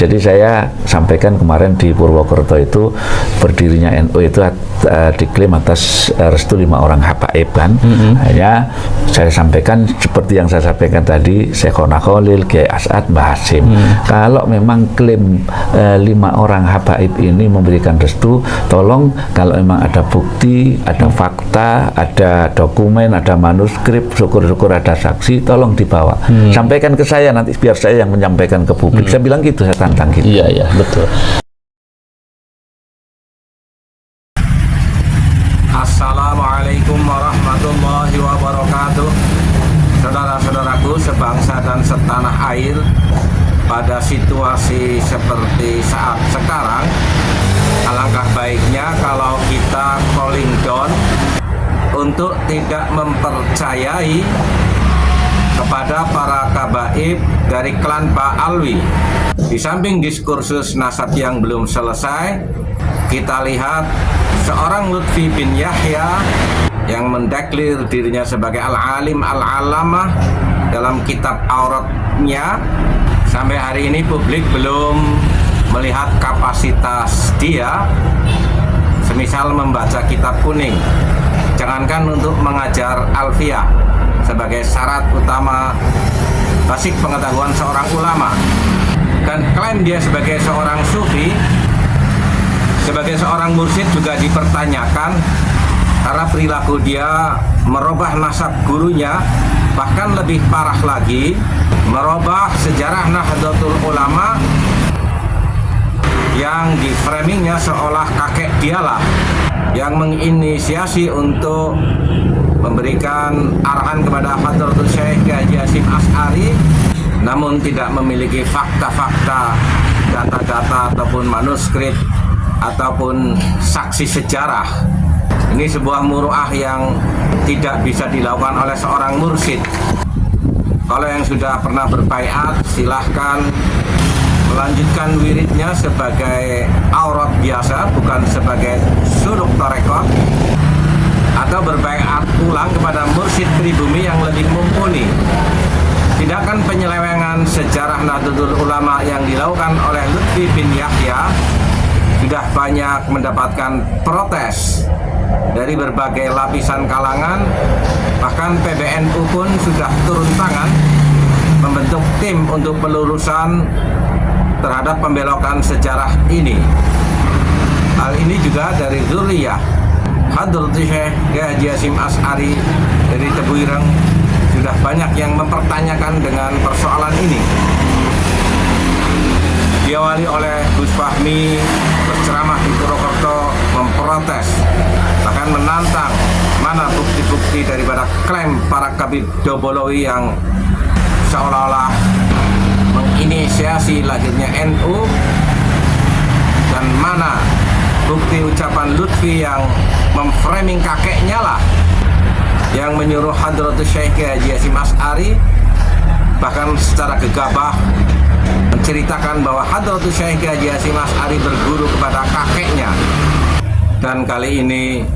Jadi saya sampaikan kemarin di Purwokerto itu berdirinya NU itu diklaim atas restu 5 orang habaib kan. Hanya saya sampaikan seperti yang saya sampaikan tadi, Syekhona Khalil, Kiai As'ad, Mbah Hasyim. Kalau memang klaim 5 orang habaib ini memberikan restu, tolong kalau memang ada bukti, ada fakta, ada dokumen, ada manuskrip, syukur-syukur ada saksi, tolong dibawa. Sampaikan ke saya nanti biar saya yang menyampaikan ke publik. Saya bilang gitu, saya tantang gitu. Iya, betul. Assalamualaikum warahmatullahi wabarakatuh. Saudara-saudaraku sebangsa dan setanah air, pada situasi seperti saat sekarang, alangkah baiknya kalau kita calling down untuk tidak mempercayai kepada para kabaib dari klan Pak Alwi. Di samping diskursus nasab yang belum selesai, kita lihat seorang Lutfi bin Yahya yang mendeklir dirinya sebagai al-alim al-alamah dalam kitab auratnya. Sampai hari ini publik belum melihat kapasitas dia, semisal membaca kitab kuning. Jangankan untuk mengajar alfiyah sebagai syarat utama basic pengetahuan seorang ulama, dan klaim dia sebagai seorang sufi, sebagai seorang mursyid juga dipertanyakan karena perilaku dia merubah nasab gurunya, bahkan lebih parah lagi merubah sejarah Nahdlatul Ulama yang di framingnya seolah kakek dialah yang menginisiasi untuk memberikan arahan kepada Hadratul Syekh Haji Hasyim Asy'ari, namun tidak memiliki fakta-fakta, data-data ataupun manuskrip ataupun saksi sejarah. Ini sebuah muru'ah yang tidak bisa dilakukan oleh seorang mursyid. Kalau yang sudah pernah berbaiat, silahkan melanjutkan wiridnya sebagai aurat biasa, bukan sebagai suluk tarekat, atau berbaiat ulang kepada mursyid pribumi yang lebih mumpuni. Tindakan penyelewengan sejarah Nahdlatul Ulama yang dilakukan oleh Lutfi bin Yahya sudah banyak mendapatkan protes dari berbagai lapisan kalangan. Bahkan PBNU pun sudah turun tangan membentuk tim untuk pelurusan terhadap pembelokan sejarah ini. Hal ini juga dari Zuriyah Hadratul Syekh Haji Hasyim Asy'ari dari Tebu Ireng sudah banyak yang mempertanyakan dengan persoalan ini. Diawali oleh Gus Fahmi berceramah di Purwokerto memprotes, bahkan menantang mana bukti-bukti daripada klaim para kabid Dobolowi yang seolah-olah menginisiasi lahirnya NU, dan mana bukti ucapan Lutfi yang memframing kakeknya lah yang menyuruh Hadratul Syekh Haji Hasyim Asy'ari bahkan secara gegabah menceritakan bahwa Hadratul Syekh Haji Hasyim Asy'ari berguru kepada kakeknya. Dan kali ini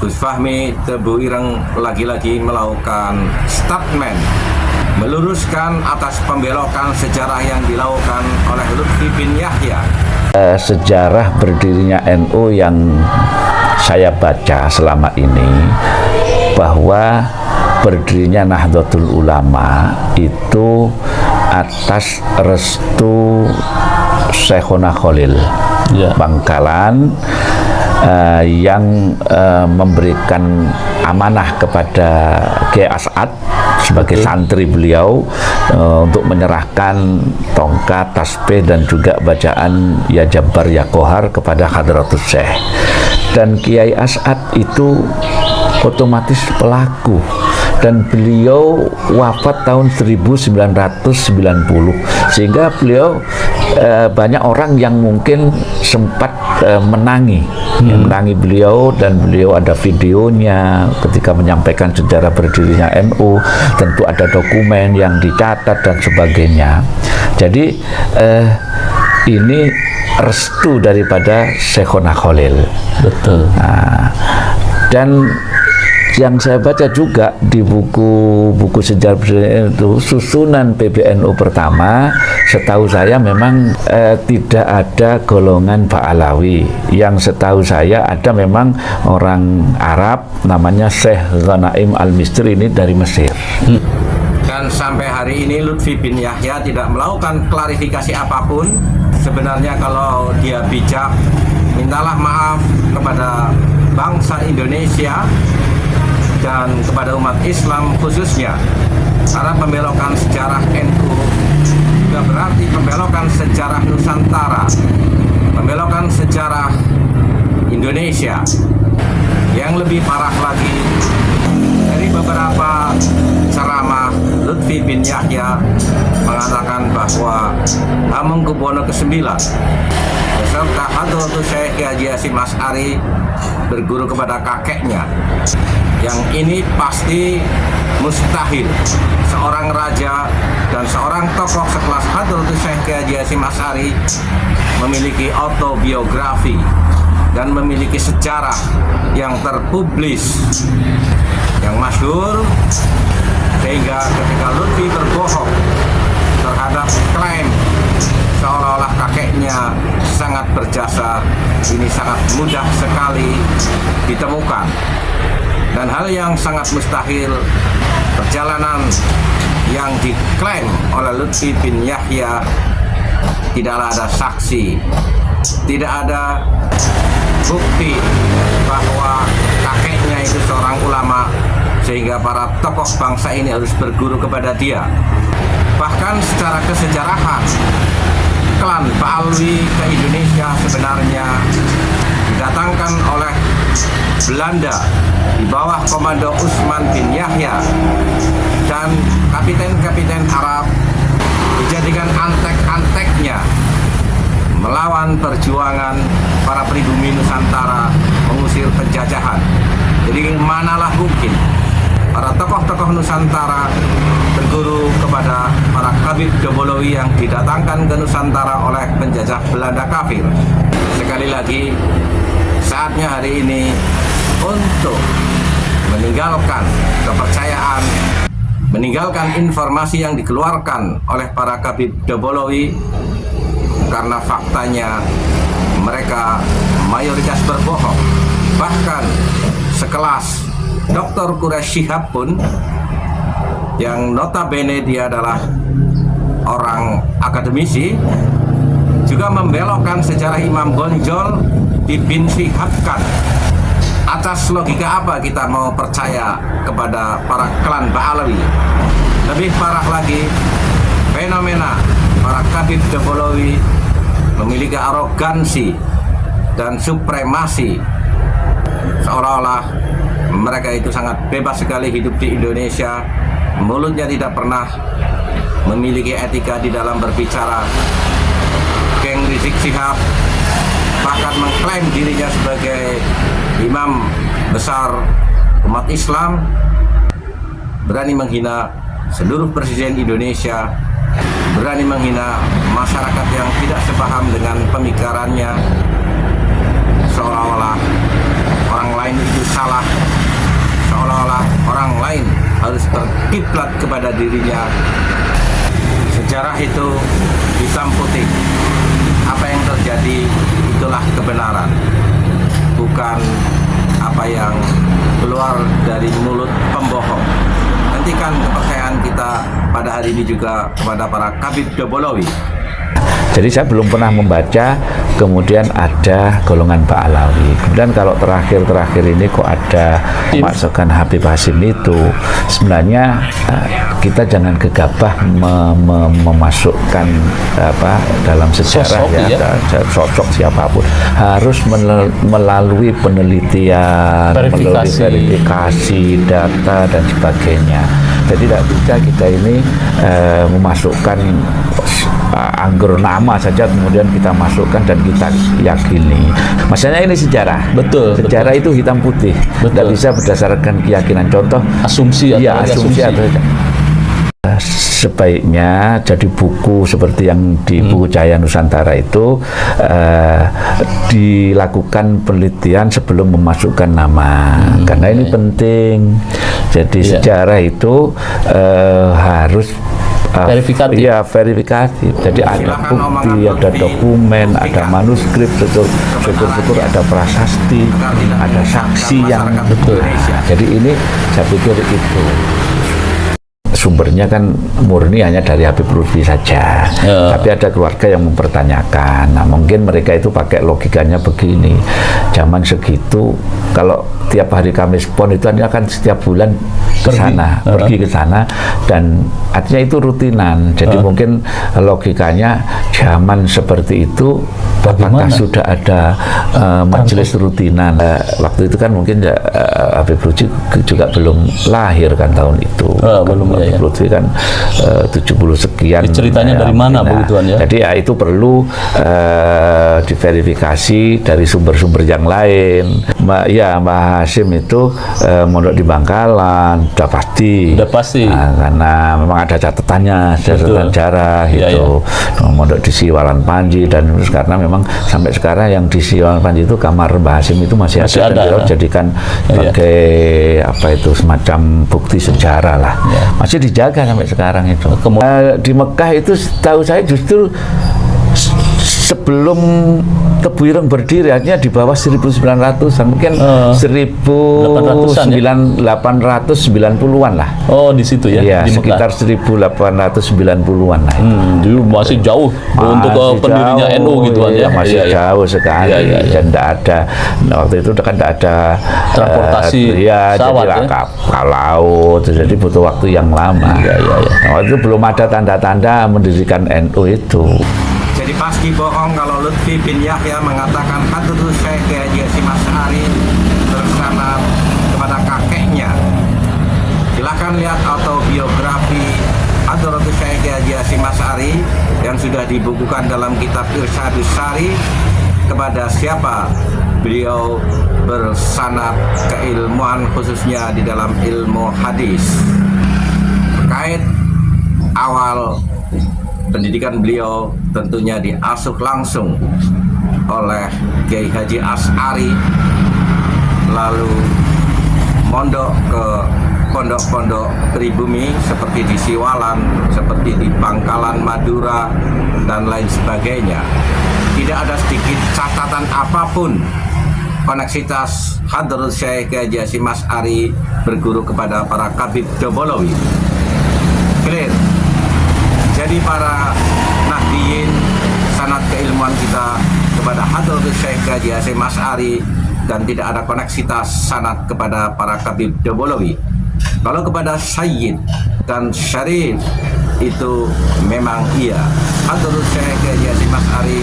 Gus Fahmi Tebu Ireng lagi-lagi melakukan statement meluruskan atas pembelokan sejarah yang dilakukan oleh Lutfi bin Yahya. Sejarah berdirinya NU yang saya baca selama ini, bahwa berdirinya Nahdlatul Ulama itu atas restu Syekhona Khalil Bangkalan, yang memberikan amanah kepada Kiai As'ad sebagai santri beliau untuk menyerahkan tongkat, tasbih dan juga bacaan Ya Jabbar Ya Qahar kepada Hadratus Syekh. Dan Kiai As'ad itu otomatis pelaku, dan beliau wafat tahun 1990, sehingga beliau banyak orang yang mungkin sempat menangi beliau, dan beliau ada videonya ketika menyampaikan sejarah berdirinya NU, tentu ada dokumen yang dicatat dan sebagainya. Jadi ini restu daripada Syekhona Khalil. Betul. Nah, dan yang saya baca juga di buku sejarah itu susunan PBNU pertama, setahu saya memang tidak ada golongan Ba'alawi. Yang setahu saya ada memang orang Arab namanya Syekh Ghanaim Al-Misri, ini dari Mesir. Dan sampai hari ini Lutfi bin Yahya tidak melakukan klarifikasi apapun. Sebenarnya kalau dia bijak, mintalah maaf kepada bangsa Indonesia dan kepada umat Islam khususnya, karena pembelokan sejarah NU juga berarti pembelokan sejarah Nusantara, pembelokan sejarah Indonesia. Yang lebih parah lagi, dari beberapa ceramah Lutfi bin Yahya mengatakan bahwa Hamengkubuwono ke-9 beserta Hadratus Syekh Haji Hasyim Asy'ari berguru kepada kakeknya. Yang ini pasti mustahil seorang raja dan seorang tokoh sekelas Hadratus Syekh Haji Hasyim Asy'ari memiliki autobiografi dan memiliki sejarah yang terpublis, yang masyhur, sehingga ketika Lutfi berbohong terhadap klaim seolah-olah kakeknya sangat berjasa, ini sangat mudah sekali ditemukan. Dan hal yang sangat mustahil, perjalanan yang diklaim oleh Lutfi bin Yahya tidaklah ada saksi, tidak ada bukti bahwa kakeknya itu seorang ulama sehingga para tokoh bangsa ini harus berguru kepada dia. Bahkan secara kesejarahan, klan Ba'alawi ke Indonesia sebenarnya didatangkan oleh Belanda di bawah komando Utsman bin Yahya, dan kapiten-kapiten Arab dijadikan antek-anteknya melawan perjuangan para pribumi Nusantara mengusir penjajahan. Jadi manalah mungkin para tokoh-tokoh Nusantara berguru kepada para Habib Dobolowi yang didatangkan ke Nusantara oleh penjajah Belanda kafir. Sekali lagi, saatnya hari ini untuk meninggalkan kepercayaan, meninggalkan informasi yang dikeluarkan oleh para Habib Dobolowi, karena faktanya mereka mayoritas berbohong. Bahkan sekelas Dr. Quraish Shihab pun, yang notabene dia adalah orang akademisi, juga membelokkan sejarah Imam Bonjol dibinsyihabkan. Atas logika apa kita mau percaya kepada para klan Ba'alawi? Lebih parah lagi, fenomena para Habib Dobolowi memiliki arogansi dan supremasi, seolah-olah mereka itu sangat bebas sekali hidup di Indonesia, mulutnya tidak pernah memiliki etika di dalam berbicara. Geng Rizik Syihab bahkan mengklaim dirinya sebagai imam besar umat Islam, berani menghina seluruh presiden Indonesia, berani menghina masyarakat yang tidak sepaham dengan pemikirannya, seolah-olah orang lain itu salah, seolah-olah orang lain harus berkiblat kepada dirinya. Sejarah itu hitam putih. Apa yang terjadi itulah kebenaran, bukan apa yang keluar dari mulut pembohong. Hentikan kepercayaan kita pada hari ini juga kepada para Habib Dobolowi. Jadi saya belum pernah membaca kemudian ada golongan Ba'alawi. Kemudian kalau terakhir-terakhir ini kok ada memasukkan Habib Hasyim itu, sebenarnya kita jangan gegabah memasukkan dalam sejarah sosok siapapun. Harus melalui penelitian, melalui verifikasi data dan sebagainya. Jadi tidak bisa kita ini memasukkan anggur nama saja kemudian kita masukkan dan kita yakini. Maksudnya ini sejarah. Betul. Sejarah itu hitam putih. Tidak bisa berdasarkan keyakinan. Contoh asumsi atau Sebaiknya jadi buku seperti yang di buku Cahaya Nusantara itu dilakukan penelitian sebelum memasukkan nama, karena ini penting. Jadi sejarah itu harus verifikatif. Iya, verifikatif. Jadi ada bukti, ada dokumen, ada manuskrip, syukur-syukur ada prasasti, ada saksi yang betul. Jadi ini saya pikir itu sumbernya kan murni hanya dari Habib Lutfi saja, tapi ada keluarga yang mempertanyakan. Nah, mungkin mereka itu pakai logikanya begini, zaman segitu kalau tiap hari Kamis Pon itu akan setiap bulan ke sana, pergi ke sana, dan artinya itu rutinan. Jadi mungkin logikanya zaman seperti itu apakah sudah ada majelis rutinan. Waktu itu kan mungkin Habib Lutfi juga belum lahir kan tahun itu. Belum ya. Habib Lutfi kan 70 sekian. Ceritanya dari mana begituan ya? Jadi ya itu perlu diverifikasi dari sumber-sumber yang lain. Mbah Hasyim itu mondok di Bangkalan, udah pasti. Nah, karena memang ada catatannya, catatan jarah gitu. Mondok di Siwalan Panji, dan karena memang sampai sekarang yang di Siwalan Panji itu kamar Mbah Hasyim itu masih ada, dan jadikan sebagai apa itu semacam bukti sejarah lah. Masih dijaga sampai sekarang itu. Di Mekah itu tahu saya justru sebelum Tebu Ireng berdiri, artinya di bawah 1900-an, mungkin 1890-an lah. Oh, di situ ya? Iya, di sekitar 1890-an lah. Dulu masih jauh untuk pendirinya NU gitu ya? Masih jauh sekali. Dan tidak ada, waktu itu kan tidak ada transportasi pesawat, jadi kapal laut, jadi butuh waktu yang lama. Nah, waktu itu belum ada tanda-tanda mendirikan NU itu. Jadi pasti bohong kalau Lutfi bin Yahya mengatakan Hadratus Syekh Haji Hasyim Asy'ari bersama kepada kakeknya. Silakan lihat autobiografi Hadratus Syekh Haji Hasyim Asy'ari yang sudah dibukukan dalam kitab Irsyadus Sari. Kepada siapa beliau bersanad keilmuan, khususnya di dalam ilmu hadis. Terkait awal pendidikan beliau tentunya diasuh langsung oleh Kiai Haji Asy'ari, lalu mondok ke pondok-pondok pribumi seperti di Siwalan, seperti di Bangkalan, Madura, dan lain sebagainya. Tidak ada sedikit catatan apapun koneksitas Hadratus Syekh Haji Hasyim Asy'ari berguru kepada para Kabid Dobolowi. Clear. Jadi para nahdiyin, sanad keilmuan kita kepada Hadratus Syekh Haji Hasyim Asy'ari, dan tidak ada koneksitas sanad kepada para Kabid Dobolowi. Kalau kepada Sayyid dan Syarif itu memang iya. Hadratus Syekh Haji Hasyim Asy'ari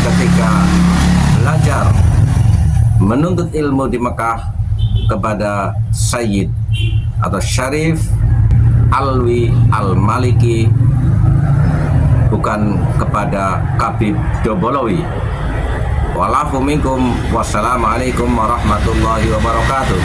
ketika belajar menuntut ilmu di Mekah kepada Sayyid atau Syarif Alwi Al-Maliki, bukan kepada Kabid Dobolowi. Walafu minkum, wassalamualaikum warahmatullahi wabarakatuh.